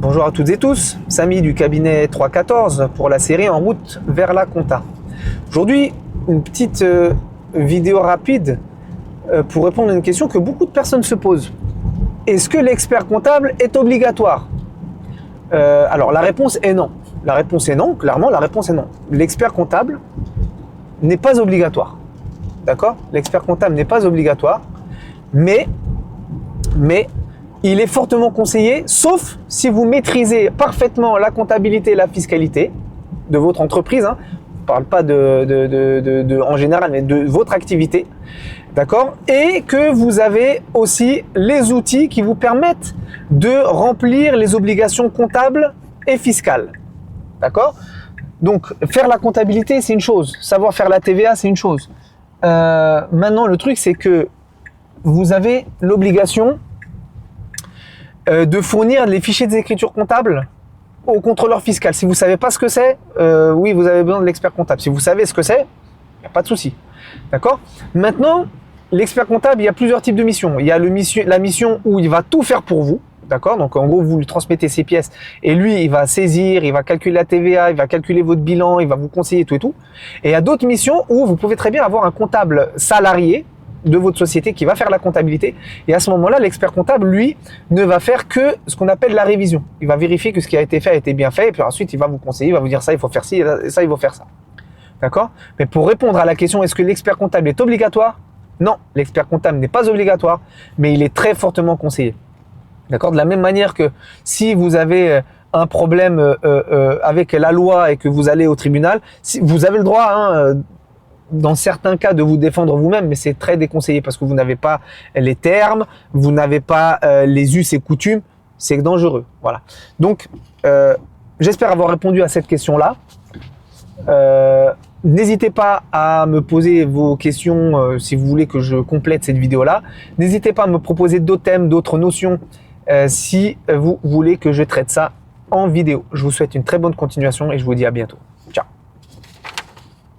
Bonjour à toutes et tous, Samy du cabinet 314 pour la série En route vers la compta. Aujourd'hui, une petite vidéo rapide pour répondre à une question que beaucoup de personnes se posent. Est-ce que l'expert comptable est obligatoire? Alors la réponse est non. La réponse est non, clairement la réponse est non. L'expert comptable n'est pas obligatoire. D'accord? L'expert comptable n'est pas obligatoire, mais il est fortement conseillé, sauf si vous maîtrisez parfaitement la comptabilité et la fiscalité de votre entreprise. Hein. Je ne parle pas en général, mais de votre activité. D'accord? Et que vous avez aussi les outils qui vous permettent de remplir les obligations comptables et fiscales. D'accord? Donc, faire la comptabilité, c'est une chose. Savoir faire la TVA, c'est une chose. Maintenant, le truc, c'est que vous avez l'obligation de fournir les fichiers d'écriture comptable au contrôleur fiscal. Si vous ne savez pas ce que c'est, oui, vous avez besoin de l'expert comptable. Si vous savez ce que c'est, il n'y a pas de souci. D'accord? Maintenant, l'expert comptable, il y a plusieurs types de missions. Il y a la mission où il va tout faire pour vous. D'accord? Donc, en gros, vous lui transmettez ces pièces et lui, il va saisir, il va calculer la TVA, il va calculer votre bilan, il va vous conseiller tout et tout. Et il y a d'autres missions où vous pouvez très bien avoir un comptable salarié de votre société qui va faire la comptabilité. Et à ce moment-là, l'expert comptable, lui, ne va faire que ce qu'on appelle la révision. Il va vérifier que ce qui a été fait a été bien fait et puis ensuite, il va vous conseiller, il va vous dire ça, il faut faire ci et ça, il faut faire ça. D'accord? Mais pour répondre à la question, est-ce que l'expert comptable est obligatoire? Non, l'expert comptable n'est pas obligatoire, mais il est très fortement conseillé. D'accord? De la même manière que si vous avez un problème avec la loi et que vous allez au tribunal, vous avez le droit, hein, dans certains cas, de vous défendre vous-même, mais c'est très déconseillé parce que vous n'avez pas les termes, vous n'avez pas les us et coutumes, c'est dangereux. Voilà. Donc, j'espère avoir répondu à cette question-là. N'hésitez pas à me poser vos questions si vous voulez que je complète cette vidéo-là. N'hésitez pas à me proposer d'autres thèmes, d'autres notions si vous voulez que je traite ça en vidéo. Je vous souhaite une très bonne continuation et je vous dis à bientôt.